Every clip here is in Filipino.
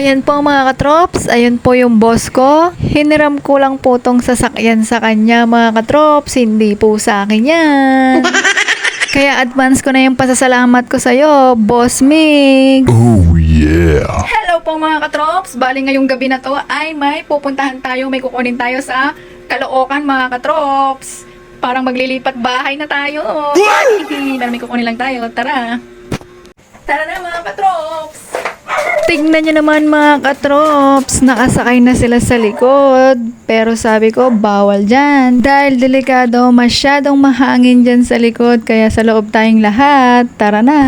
Ayan po mga katrops, ayun po yung boss ko. Hiniram ko lang po tong sasakyan sa kanya mga katrops, hindi po sa akin yan. Kaya advance ko na yung pasasalamat ko sa'yo, Boss Mig. Oh yeah! Hello po mga katrops, bali ngayong gabi na to ay may pupuntahan tayo, may kukunin tayo sa Caloocan mga katrops. Parang maglilipat bahay na tayo. May kukunin lang tayo, tara. Tara na mga katrops. Tignan nyo naman mga katrops, nakasakay na sila sa likod. Pero sabi ko, bawal dyan. Dahil delikado, masyadong mahangin dyan sa likod. Kaya sa loob tayong lahat. Tara na!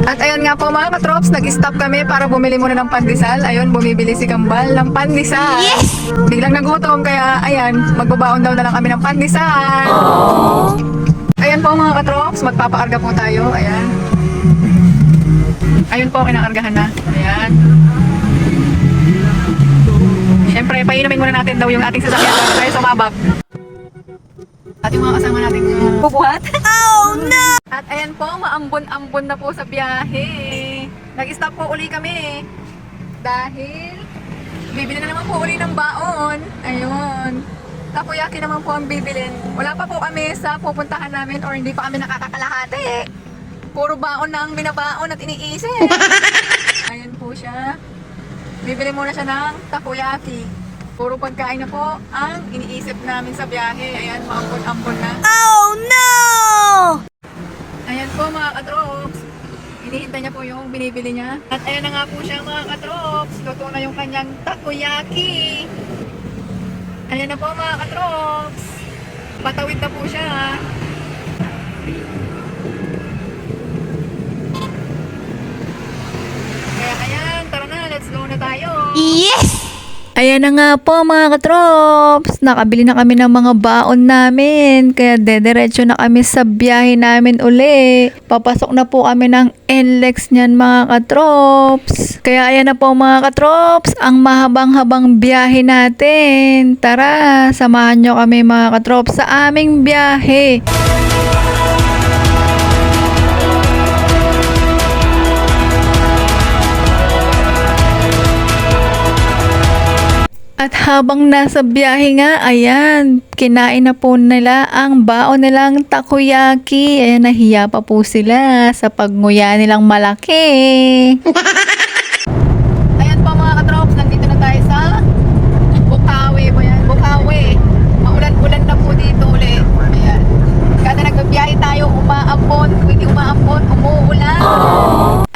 At ayun nga po mga katrops, nag-stop kami para bumili muna ng pandesal. Ayun, bumibili si Kambal ng pandesal. Yes! Biglang nagutom, kaya ayan, magbabaon daw na lang kami ng pandesal. Aww. Ayan po mga katrops, magpapaarga po tayo. Ayan. Ayun po, kinakargahan na. Ayan. Siyempre, painumin muna natin daw yung ating sasakyan bago tayo sumabak. At yung mga kasama natin bubuhat. Oh no! At ayan po, maambon-ambon na po sa biyahe. Nag-stop po uli kami. Dahil, bibili na naman po uli ng baon. Ayun. Takoyaki naman po ang bibilin. Wala pa po kami sa pupuntahan namin or hindi pa kami nakakakalahati. Puro baon na ang binabaon at iniisip. Ayan po siya. Bibili muna siya ng takoyaki. Puro pagkain na po ang iniisip namin sa biyahe. Ayan, maambon-ambon na. Oh no! Ayan po mga katrops. Hinihintay niya po yung binibili niya. At ayan na nga po siya mga katrops. Luto na yung kanyang takoyaki. Ayan na po mga katrops. Patawid na po siya. Kaya ayan, tara na, let's go na tayo. Yes! Ayan na nga po mga katrops, nakabili na kami ng mga baon namin, kaya dediretso na kami sa biyahe namin uli. Papasok na po kami ng NLEX niyan mga katrops. Kaya ayan na po mga katrops, ang mahabang-habang biyahe natin. Tara, samahan nyo kami mga katrops sa aming biyahe. At habang nasa biyahe nga, ayan, kinain na po nila ang baon nilang takoyaki. Ayan, nahiya pa po sila sa pagnguya nilang malaki. Ayan po mga katrops, nandito na tayo sa Bukawi po yan. Bukawi. Maulan-ulan na po dito ulit. Ayan. Kada nagbabiyahe tayo, umaambon. Kung hindi umaambon, umuulan.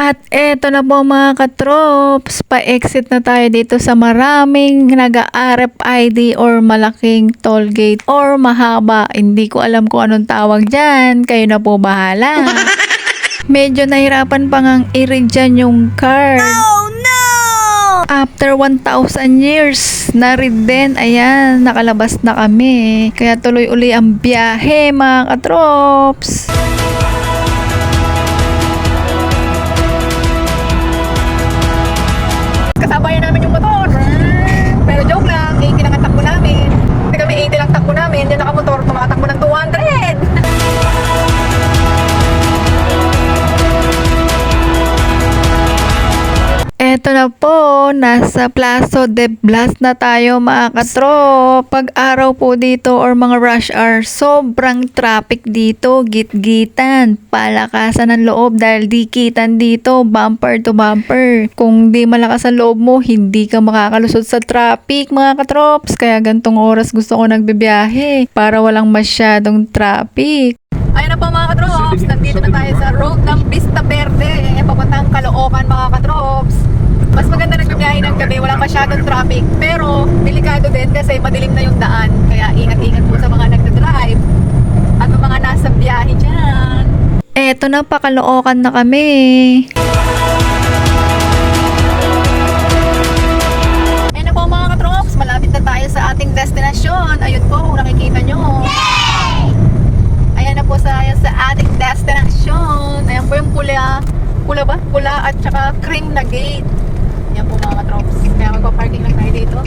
At eto na po mga katrops, pa-exit na tayo dito sa maraming nag-RFID or malaking toll gate or mahaba. Hindi ko alam kung anong tawag dyan. Kayo na po bahala. Medyo nahirapan pa ngang i-read dyan yung card. Oh no! After 1,000 years, na-read din. Ayan, nakalabas na kami. Kaya tuloy uli ang biyahe mga katrops. Kasabayan namin yung motor. Pero joke lang, 80 lang ang takbo namin. Kasi kami 80 lang takbo namin, yung nakamotor tumatakbo ng 200. Eto na po, nasa Plaza de Blas na tayo mga katrop. Pag araw po dito or mga rush hour, sobrang traffic dito, git-gitan, palakasan ng loob dahil dikitan dito, bumper to bumper. Kung di malakas ang loob mo, hindi ka makakalusot sa traffic mga katrops. Kaya gantong oras gusto ko nagbibiyahe para walang masyadong traffic. Ayun na po mga katrops, nandito na tayo sa road ng Vista Verde, papuntang Caloocan mga katrops. Mas maganda nagbibiyahe ng gabi, walang masyadong traffic, pero delikado din kasi madilim na yung daan. Kaya ingat-ingat po sa mga nagdadrive at mga nasa biyahe dyan. Eto na, pa Caloocan na kami. Ayun na po mga katrops, malapit na tayo sa ating destinasyon. Ayun po, kung nakikita nyo. Ayan na po sa ating destination. Ayan po yung pula ba? Pula at saka cream na gate. Ayan po mga katrops. Kaya magpa-parking lang tayo dito.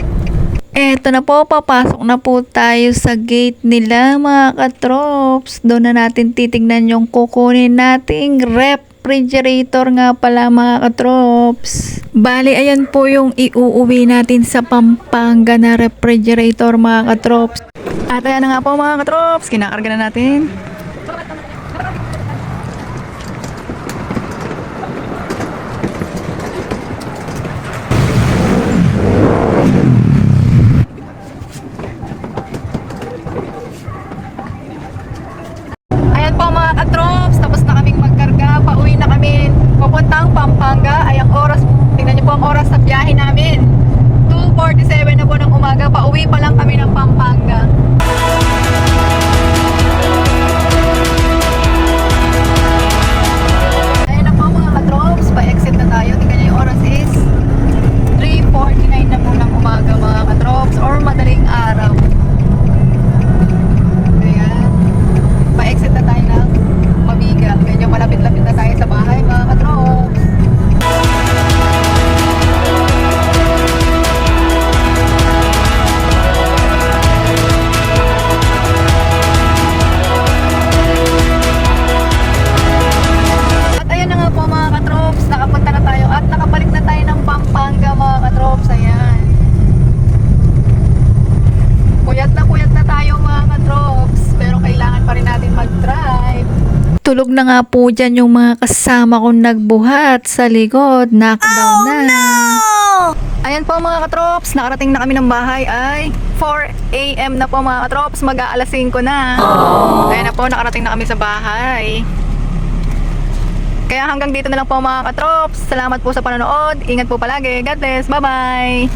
Eto na po, papasok na po tayo sa gate nila mga katrops. Doon na natin titignan yung kukunin nating refrigerator nga pala mga katrops. Bali, ayan po yung iuuwi natin sa Pampanga na refrigerator mga katrops. At ayan na nga po mga katrops, kinakarga na natin. Ayan po mga katrops, tapos na kaming magkarga, pauwi na kami. Papuntang Pampanga, ay ang oras, tingnan niyo po ang oras sa biyahe namin. 2:47 na po ng umaga, pauwi pa lang kami ng Pampanga. Ayan na po mga katrops, pa-exit na tayo. Tingnan niyo yung oras is 3:49 na po ng umaga mga katrops, or madaling araw. Ayan. Pa-exit na tayo ng Mabiga. Medyo malapit-lapit na tayo sa bahay mga katrops. At ayan na nga po mga katrops, nakapunta na tayo at nakabalik na tayo ng Pampanga mga katrops. Ayan. Puyat na tayo mga katrops, pero kailangan pa rin natin mag-drive. Tulog na nga po dyan yung mga kasama kong nagbuhat sa likod. Knockdown na. No! Ayan po mga katrops, nakarating na kami ng bahay ay 4 AM na po mga katrops, mag-aalas 5 na. Ayan na po, nakarating na kami sa bahay. Kaya hanggang dito na lang po mga katrops. Salamat po sa panonood. Ingat po palagi. God bless. Bye-bye.